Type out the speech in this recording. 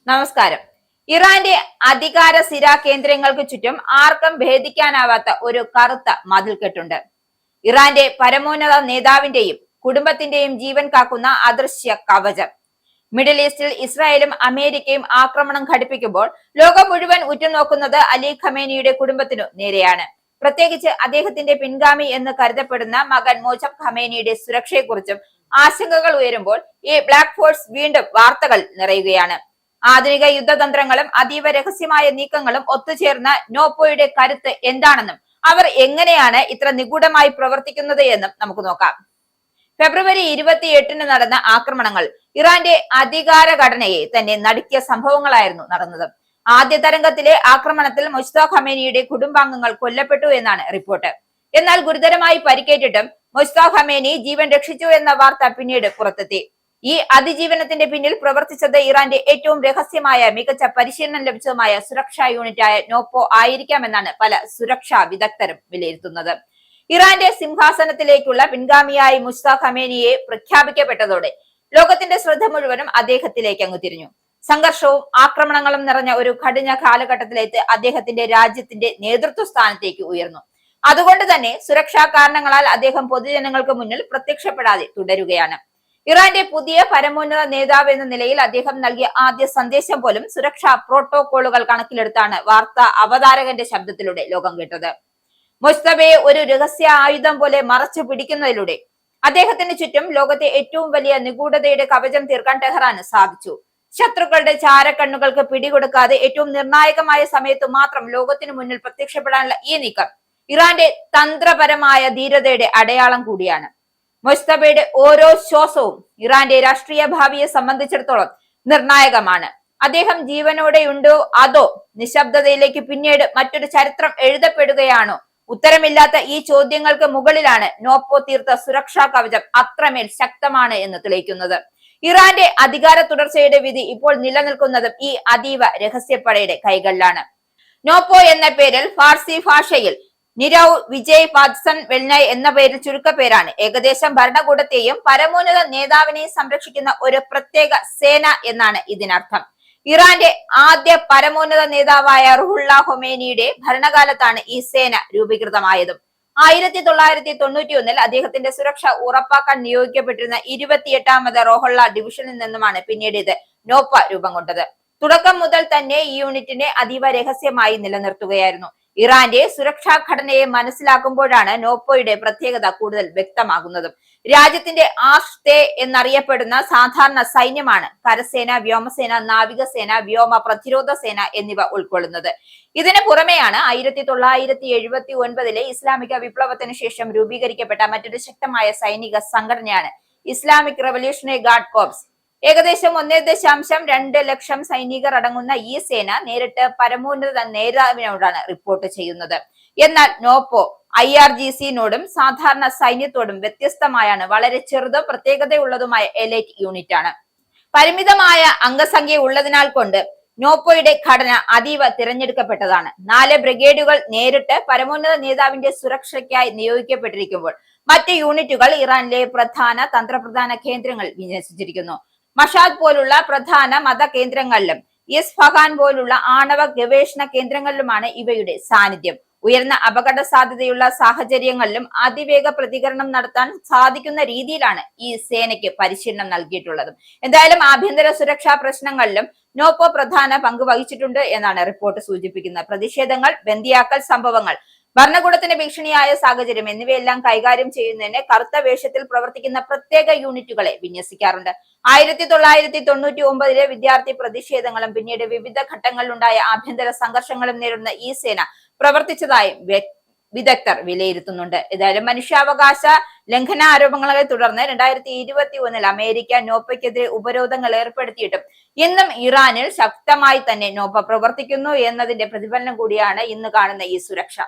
നമസ്കാരം. ഇറാന്റെ അധികാര സിരാ കേന്ദ്രങ്ങൾക്ക് ചുറ്റും ആർക്കും ഭേദിക്കാനാവാത്ത ഒരു കറുത്ത മതിൽക്കെട്ടുണ്ട്. ഇറാന്റെ പരമോന്നത നേതാവിന്റെയും കുടുംബത്തിന്റെയും ജീവൻ കാക്കുന്ന അദൃശ്യ കവചം. മിഡിൽ ഈസ്റ്റിൽ ഇസ്രായേലും അമേരിക്കയും ആക്രമണം ഘടിപ്പിക്കുമ്പോൾ ലോകം മുഴുവൻ ഉറ്റുനോക്കുന്നത് അലി ഖമേനിയുടെ കുടുംബത്തിനു നേരെയാണ്. പ്രത്യേകിച്ച് അദ്ദേഹത്തിന്റെ പിൻഗാമി എന്ന് കരുതപ്പെടുന്ന മകൻ മോജബ് ഖമേനിയുടെ സുരക്ഷയെക്കുറിച്ചും ആശങ്കകൾ ഉയരുമ്പോൾ ഈ ബ്ലാക്ക് ഫോഴ്സ് വീണ്ടും വാർത്തകൾ നിറയുകയാണ്. ആധുനിക യുദ്ധതന്ത്രങ്ങളും അതീവ രഹസ്യമായ നീക്കങ്ങളും ഒത്തുചേർന്ന നോപ്പോയുടെ കരുത്ത് എന്താണെന്നും അവർ എങ്ങനെയാണ് ഇത്ര നിഗൂഢമായി പ്രവർത്തിക്കുന്നത് എന്നും നമുക്ക് നോക്കാം. ഫെബ്രുവരി 28-ന് നടന്ന ആക്രമണങ്ങൾ ഇറാന്റെ അധികാര ഘടനയെ തന്നെ നടുക്കിയ സംഭവങ്ങളായിരുന്നു നടന്നത്. ആദ്യ തരംഗത്തിലെ ആക്രമണത്തിൽ മുജ്തബ ഖമേനിയുടെ കുടുംബാംഗങ്ങൾ കൊല്ലപ്പെട്ടു എന്നാണ് റിപ്പോർട്ട്. എന്നാൽ ഗുരുതരമായി പരിക്കേറ്റിട്ടും മുജ്തബ ഖമേനി ജീവൻ രക്ഷിച്ചു എന്ന വാർത്ത പിന്നീട് പുറത്തെത്തി. ഈ അതിജീവനത്തിന്റെ പിന്നിൽ പ്രവർത്തിച്ചത് ഇറാന്റെ ഏറ്റവും രഹസ്യമായ മികച്ച പരിശീലനം ലഭിച്ചതുമായ സുരക്ഷാ യൂണിറ്റായ നോപ്പോ ആയിരിക്കാമെന്നാണ് പല സുരക്ഷാ വിദഗ്ധരും വിലയിരുത്തുന്നത്. ഇറാന്റെ സിംഹാസനത്തിലേക്കുള്ള പിൻഗാമിയായി മുജ്തബ ഖമേനിയെ പ്രഖ്യാപിക്കപ്പെട്ടതോടെ ലോകത്തിന്റെ ശ്രദ്ധ മുഴുവനും അദ്ദേഹത്തിലേക്ക് അങ്ങ് തിരിഞ്ഞു. സംഘർഷവും ആക്രമണങ്ങളും നിറഞ്ഞ ഒരു കഠിന കാലഘട്ടത്തിലേക്ക് അദ്ദേഹത്തിന്റെ രാജ്യത്തിന്റെ നേതൃത്വ സ്ഥാനത്തേക്ക് ഉയർന്നു. അതുകൊണ്ട് തന്നെ സുരക്ഷാ കാരണങ്ങളാൽ അദ്ദേഹം പൊതുജനങ്ങൾക്ക് മുന്നിൽ പ്രത്യക്ഷപ്പെടാതെ തുടരുകയാണ്. ഇറാന്റെ പുതിയ പരമോന്നത നേതാവ് എന്ന നിലയിൽ അദ്ദേഹം നൽകിയ ആദ്യ സന്ദേശം പോലും സുരക്ഷാ പ്രോട്ടോകോളുകൾ കണക്കിലെടുത്താണ് വാർത്താ അവതാരകന്റെ ശബ്ദത്തിലൂടെ ലോകം കേട്ടത്. മുജ്തബയെ ഒരു രഹസ്യ ആയുധം പോലെ മറച്ചു പിടിക്കുന്നതിലൂടെ അദ്ദേഹത്തിന് ചുറ്റും ലോകത്തെ ഏറ്റവും വലിയ നിഗൂഢതയുടെ കവചം തീർക്കാൻ ടെഹ്റാന് സാധിച്ചു. ശത്രുക്കളുടെ ചാരക്കണ്ണുകൾക്ക് പിടികൊടുക്കാതെ ഏറ്റവും നിർണായകമായ സമയത്ത് മാത്രം ലോകത്തിനു മുന്നിൽ പ്രത്യക്ഷപ്പെടാനുള്ള ഈ നീക്കം ഇറാന്റെ തന്ത്രപരമായ ധീരതയുടെ അടയാളം കൂടിയാണ്. മുജ്തബയുടെ ഓരോ ശ്വാസവും ഇറാന്റെ രാഷ്ട്രീയ ഭാവിയെ സംബന്ധിച്ചിടത്തോളം നിർണായകമാണ്. അദ്ദേഹം ജീവനോടെയുണ്ടോ അതോ നിശബ്ദതയിലേക്ക് പിന്നീട് മറ്റൊരു ചരിത്രം എഴുതപ്പെടുകയാണോ? ഉത്തരമില്ലാത്ത ഈ ചോദ്യങ്ങൾക്ക് മുകളിലാണ് നോപ്പോ തീർത്ത സുരക്ഷാ കവചം അത്രമേൽ ശക്തമാണ് എന്ന് തെളിയിക്കുന്നത്. ഇറാന്റെ അധികാര തുടർച്ചയുടെ വിധി ഇപ്പോൾ നിലനിൽക്കുന്നതും ഈ അതീവ രഹസ്യപ്പടയുടെ കൈകളിലാണ്. നോപ്പോ എന്ന പേരിൽ ഫാർസി ഭാഷയിൽ നിരൗ വിജയ് പാദ്സൺ വെൽനൈ എന്ന പേരിൽ ചുരുക്കപ്പേരാണ്. ഏകദേശം ഭരണകൂടത്തെയും പരമോന്നത നേതാവിനെയും സംരക്ഷിക്കുന്ന ഒരു പ്രത്യേക സേന എന്നാണ് ഇതിനർത്ഥം. ഇറാന്റെ ആദ്യ പരമോന്നത നേതാവായ റുഹുള്ള ഖൊമേനിയുടെ ഭരണകാലത്താണ് ഈ സേന രൂപീകൃതമായതും. 1991-ൽ അദ്ദേഹത്തിന്റെ സുരക്ഷ ഉറപ്പാക്കാൻ നിയോഗിക്കപ്പെട്ടിരുന്ന 28ാമത് റോഹുള്ള ഡിവിഷനിൽ നിന്നുമാണ് പിന്നീട് ഇത് നോപ്പ രൂപം കൊണ്ടത്. തുടക്കം മുതൽ തന്നെ ഈ യൂണിറ്റിനെ അതീവ രഹസ്യമായി നിലനിർത്തുകയായിരുന്നു. ഇറാന്റെ സുരക്ഷാ ഘടനയെ മനസ്സിലാക്കുമ്പോഴാണ് നോപ്പോയുടെ പ്രത്യേകത കൂടുതൽ വ്യക്തമാകുന്നതും. രാജ്യത്തിന്റെ ആർഷ്തേ എന്നറിയപ്പെടുന്ന സാധാരണ സൈന്യമാണ് കരസേന, വ്യോമസേന, നാവികസേന, വ്യോമ പ്രതിരോധ സേന എന്നിവ ഉൾക്കൊള്ളുന്നത്. ഇതിനു പുറമെയാണ് 1979-ലെ ഇസ്ലാമിക വിപ്ലവത്തിന് ശേഷം രൂപീകരിക്കപ്പെട്ട മറ്റൊരു ശക്തമായ സൈനിക സംഘടനയാണ് ഇസ്ലാമിക് റവല്യൂഷണറി ഗാർഡ് കോർപ്സ്. ഏകദേശം 1.2 ലക്ഷം സൈനികർ അടങ്ങുന്ന ഈ സേന നേരിട്ട് പരമോന്നത നേതാവിനോടാണ് റിപ്പോർട്ട് ചെയ്യുന്നത്. എന്നാൽ നോപ്പോ IRGC-നോടും സാധാരണ സൈന്യത്തോടും വ്യത്യസ്തമായാണ് വളരെ ചെറുതും പ്രത്യേകതയുള്ളതുമായ എലൈറ്റ് യൂണിറ്റ് ആണ്. പരിമിതമായ അംഗസംഖ്യ ഉള്ളതിനാൽ കൊണ്ട് നോപ്പോയുടെ ഘടന അതീവ തിരഞ്ഞെടുക്കപ്പെട്ടതാണ്. 4 ബ്രിഗേഡുകൾ നേരിട്ട് പരമോന്നത നേതാവിന്റെ സുരക്ഷയ്ക്കായി നിയോഗിക്കപ്പെട്ടിരിക്കുമ്പോൾ മറ്റ് യൂണിറ്റുകൾ ഇറാനിലെ പ്രധാന തന്ത്രപ്രധാന കേന്ദ്രങ്ങൾ വിന്യസിച്ചിരിക്കുന്നു. മഷാദ് പോലുള്ള പ്രധാന മത കേന്ദ്രങ്ങളിലും ഇസ്ഫഹാൻ പോലുള്ള ആണവ ഗവേഷണ കേന്ദ്രങ്ങളിലുമാണ് ഇവയുടെ സാന്നിധ്യം. ഉയർന്ന അപകട സാധ്യതയുള്ള സാഹചര്യങ്ങളിലും അതിവേഗ പ്രതികരണം നടത്താൻ സാധിക്കുന്ന രീതിയിലാണ് ഈ സേനയ്ക്ക് പരിശീലനം നൽകിയിട്ടുള്ളത്. എന്തായാലും ആഭ്യന്തര സുരക്ഷാ പ്രശ്നങ്ങളിലും നോപ്പോ പ്രധാന പങ്ക് വഹിച്ചിട്ടുണ്ട് എന്നാണ് റിപ്പോർട്ട് സൂചിപ്പിക്കുന്നത്. പ്രതിഷേധങ്ങൾ, ബന്ദിയാക്കൽ സംഭവങ്ങൾ, ഭരണകൂടത്തിന് ഭീഷണിയായ സാഹചര്യം എന്നിവയെല്ലാം കൈകാര്യം ചെയ്യുന്നതിന് കറുത്ത വേഷത്തിൽ പ്രവർത്തിക്കുന്ന പ്രത്യേക യൂണിറ്റുകളെ വിന്യസിക്കാറുണ്ട്. 1999-ലെ വിദ്യാർത്ഥി പ്രതിഷേധങ്ങളും പിന്നീട് വിവിധ ഘട്ടങ്ങളിലുണ്ടായ ആഭ്യന്തര സംഘർഷങ്ങളും നേരിടുന്ന ഈ സേന പ്രവർത്തിച്ചതായി വിദഗ്ധർ വിലയിരുത്തുന്നുണ്ട്. ഏതായാലും മനുഷ്യാവകാശ ലംഘന ആരോപണങ്ങളെ തുടർന്ന് 2021-ൽ അമേരിക്ക നോപ്പയ്ക്കെതിരെ ഉപരോധങ്ങൾ ഏർപ്പെടുത്തിയിട്ടും ഇന്നും ഇറാനിൽ ശക്തമായി തന്നെ നോപ്പ പ്രവർത്തിക്കുന്നു എന്നതിന്റെ പ്രതിഫലനം കൂടിയാണ് ഇന്ന് കാണുന്ന ഈ സുരക്ഷ.